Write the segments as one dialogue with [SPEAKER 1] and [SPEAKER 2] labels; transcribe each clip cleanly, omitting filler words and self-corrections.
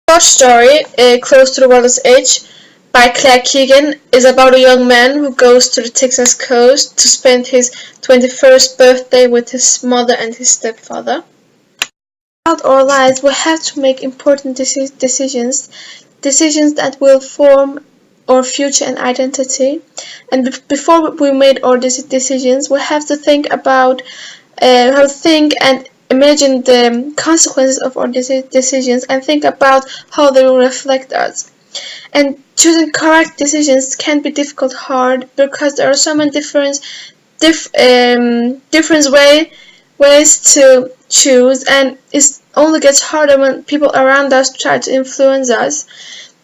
[SPEAKER 1] Short story, Close to the Water's Edge, by Claire Keegan, is about a young man who goes to the Texas coast to spend his 21st birthday with his mother and his stepfather. Throughout our lives, we have to make important decisions that will form our future and identity. And before we made our decisions, we have to think about how to think and imagine the consequences of our decisions and think about how they will reflect us. And choosing correct decisions can be difficult, hard, because there are so many different ways to choose, and it only gets harder when people around us try to influence us.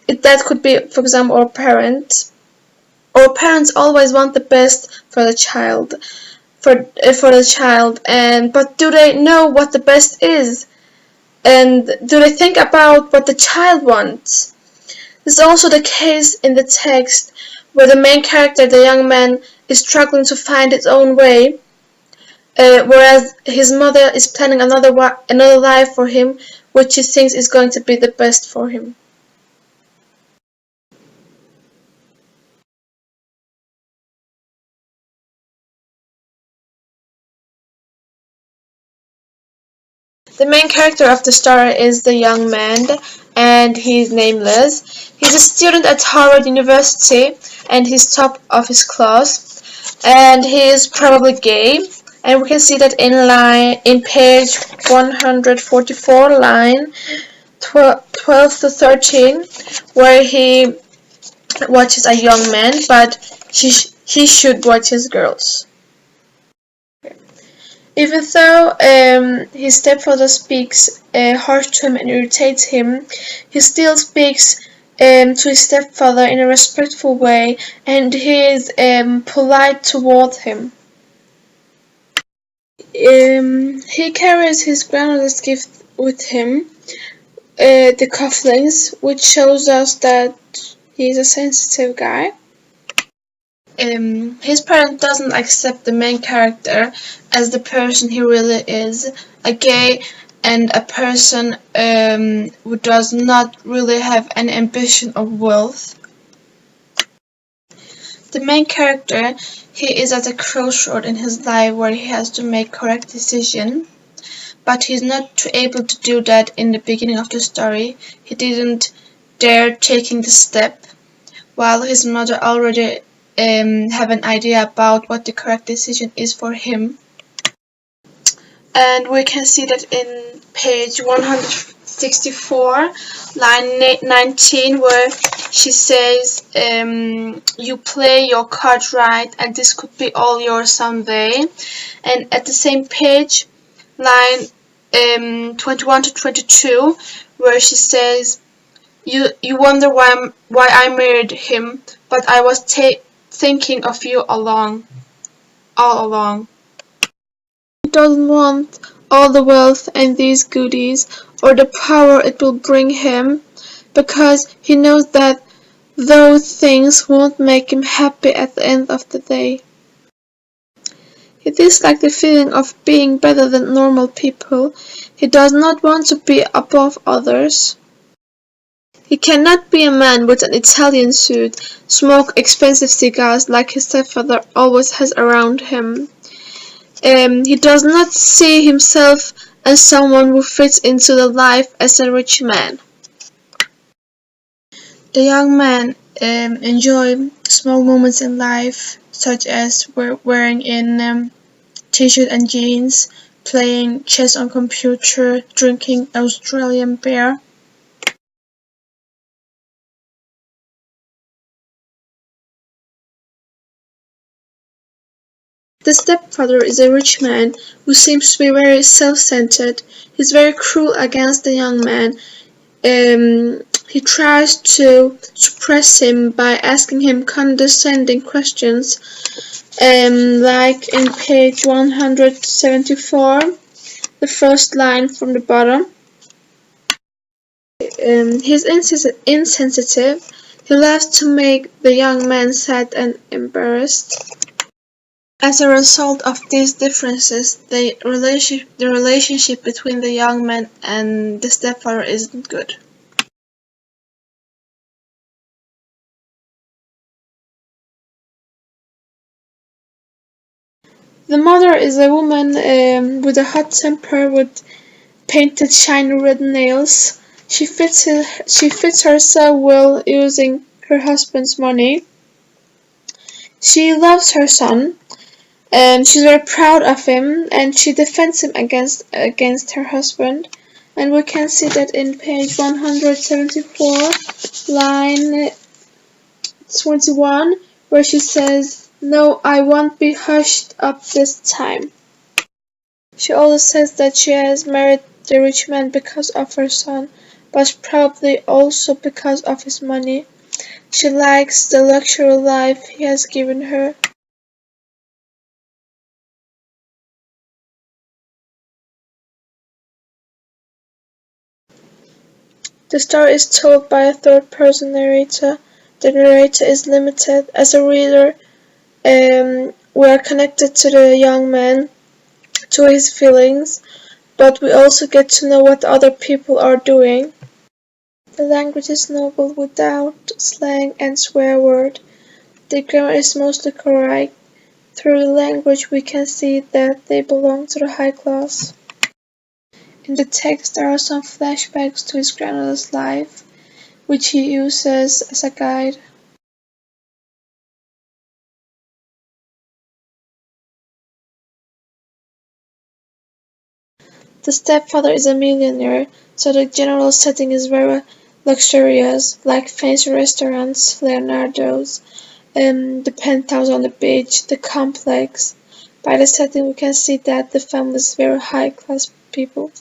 [SPEAKER 1] That could be, for example, our parents. Our parents always want the best for the child, and but do they know what the best is? And do they think about what the child wants? This is also the case in the text, where the main character, the young man, is struggling to find his own way, whereas his mother is planning another life for him, which she thinks is going to be the best for him. The main character of the story is the young man, and he's nameless. He's a student at Harvard University, and he's top of his class, and he is probably gay. And we can see that in page 144, line 12 to 13, where he watches a young man, but he should watch his girls. Even though his stepfather speaks harsh to him and irritates him, he still speaks to his stepfather in a respectful way, and he is polite toward him. He carries his grandmother's gift with him, the cufflinks, which shows us that he's a sensitive guy. His parent doesn't accept the main character as the person he really is, a gay and a person who does not really have any ambition of wealth. The main character, he is at a crossroad in his life where he has to make correct decision, but he's not able to do that in the beginning of the story. He didn't dare taking the step, while his mother already have an idea about what the correct decision is for him. And we can see that in page 164, line 19, where she says, you play your card right and this could be all yours someday. And at the same page, line 21 to 22, where she says, you wonder why I married him, but I was thinking of you all along. He doesn't want all the wealth and these goodies or the power it will bring him, because he knows that those things won't make him happy at the end of the day. He dislikes the feeling of being better than normal people. He does not want to be above others. He cannot be a man with an Italian suit, smoke expensive cigars like his stepfather always has around him. He does not see himself as someone who fits into the life as a rich man. The young man enjoys small moments in life, such as wearing in t-shirt and jeans, playing chess on computer, drinking Australian beer. The stepfather is a rich man who seems to be very self-centered. He's very cruel against the young man. He tries to suppress him by asking him condescending questions, like in page 174, the first line from the bottom. He's insensitive. He loves to make the young man sad and embarrassed. As a result of these differences, the relationship between the young man and the stepfather isn't good. The mother is a woman with a hot temper with painted shiny red nails. She fits herself well using her husband's money. She loves her son, and she's very proud of him, and she defends him against her husband. And we can see that in page 174, line 21, where she says, "No, I won't be hushed up this time." She also says that she has married the rich man because of her son, but probably also because of his money. She likes the luxury life he has given her. The story is told by a third-person narrator. The narrator is limited. As a reader, we are connected to the young man, to his feelings, but we also get to know what other people are doing. The language is noble without slang and swear word. The grammar is mostly correct. Through the language we can see that they belong to the high class. In the text there are some flashbacks to his grandmother's life, which he uses as a guide. The stepfather is a millionaire, so the general setting is very luxurious, like fancy restaurants, Leonardo's, the penthouse on the beach, the complex. By the setting we can see that the family is very high class people.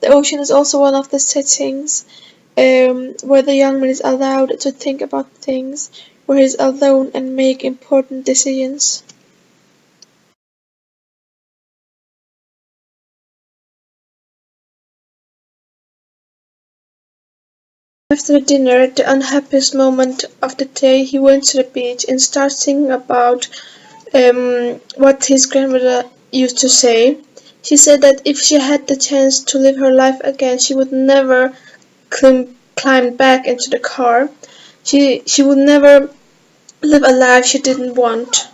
[SPEAKER 1] The ocean is also one of the settings where the young man is allowed to think about things, where he is alone and make important decisions. After dinner, the unhappiest moment of the day, he went to the beach and started thinking about what his grandmother used to say. She said that if she had the chance to live her life again, she would never climb back into the car. She would never live a life she didn't want.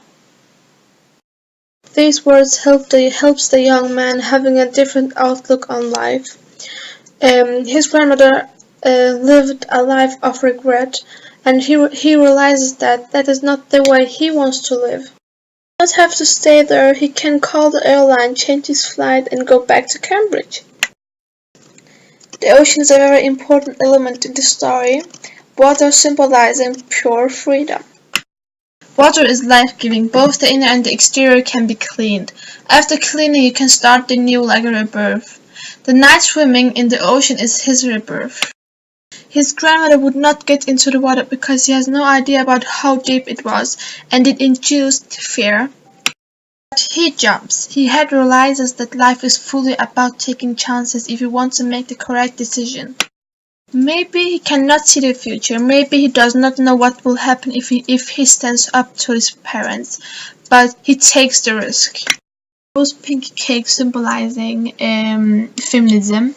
[SPEAKER 1] These words helps the young man having a different outlook on life. His grandmother lived a life of regret, and he realizes that that is not the way he wants to live. He does not have to stay there. He can call the airline, change his flight, and go back to Cambridge. The ocean is a very important element in the story, water symbolizing pure freedom. Water is life-giving. Both the inner and the exterior can be cleaned. After cleaning, you can start the new like a rebirth. The night swimming in the ocean is his rebirth. His grandmother would not get into the water because he has no idea about how deep it was, and it induced fear. But he jumps. He had realizes that life is fully about taking chances if you want to make the correct decision. Maybe he cannot see the future, maybe he does not know what will happen if he stands up to his parents, but he takes the risk. Rose pink cake symbolizing feminism.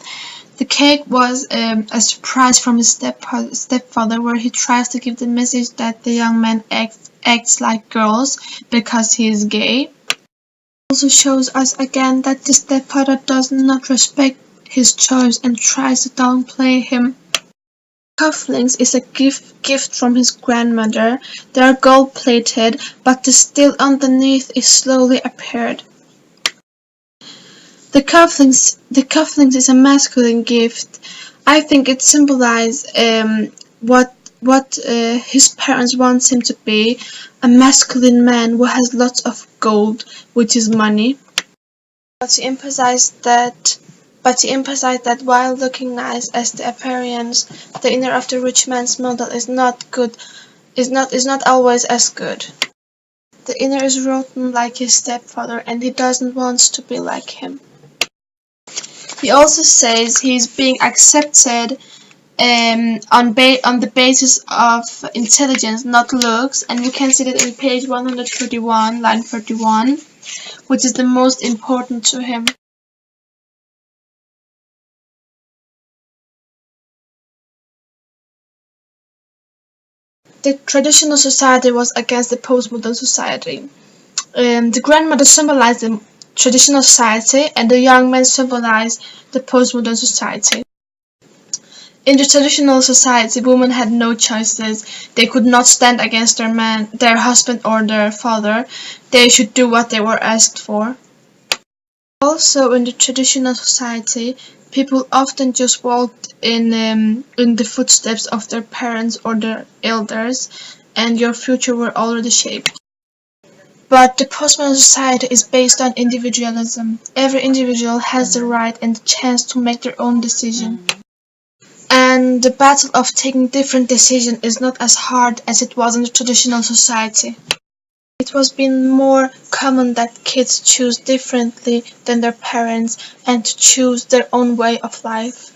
[SPEAKER 1] The cake was a surprise from his stepfather, where he tries to give the message that the young man acts like girls because he is gay. It also shows us again that the stepfather does not respect his choice and tries to downplay him. Cufflinks is a gift from his grandmother. They are gold-plated, but the steel underneath is slowly appeared. The cufflinks is a masculine gift. I think it symbolizes what his parents want him to be, a masculine man who has lots of gold, which is money. But he emphasized that while looking nice as the appearance, the inner of the rich man's model is not always as good. The inner is rotten like his stepfather, and he doesn't want to be like him. He also says he is being accepted on the basis of intelligence, not looks, and you can see that in page 131, line 31, which is the most important to him. The traditional society was against the postmodern society. The grandmother symbolized the traditional society, and the young men symbolized the postmodern society. In the traditional society, women had no choices. They could not stand against their man, their husband or their father. They should do what they were asked for. Also, in the traditional society, people often just walked in the footsteps of their parents or their elders, and your future were already shaped. But the postmodern society is based on individualism. Every individual has the right and the chance to make their own decision. And the battle of taking different decisions is not as hard as it was in the traditional society. It was been more common that kids choose differently than their parents and to choose their own way of life.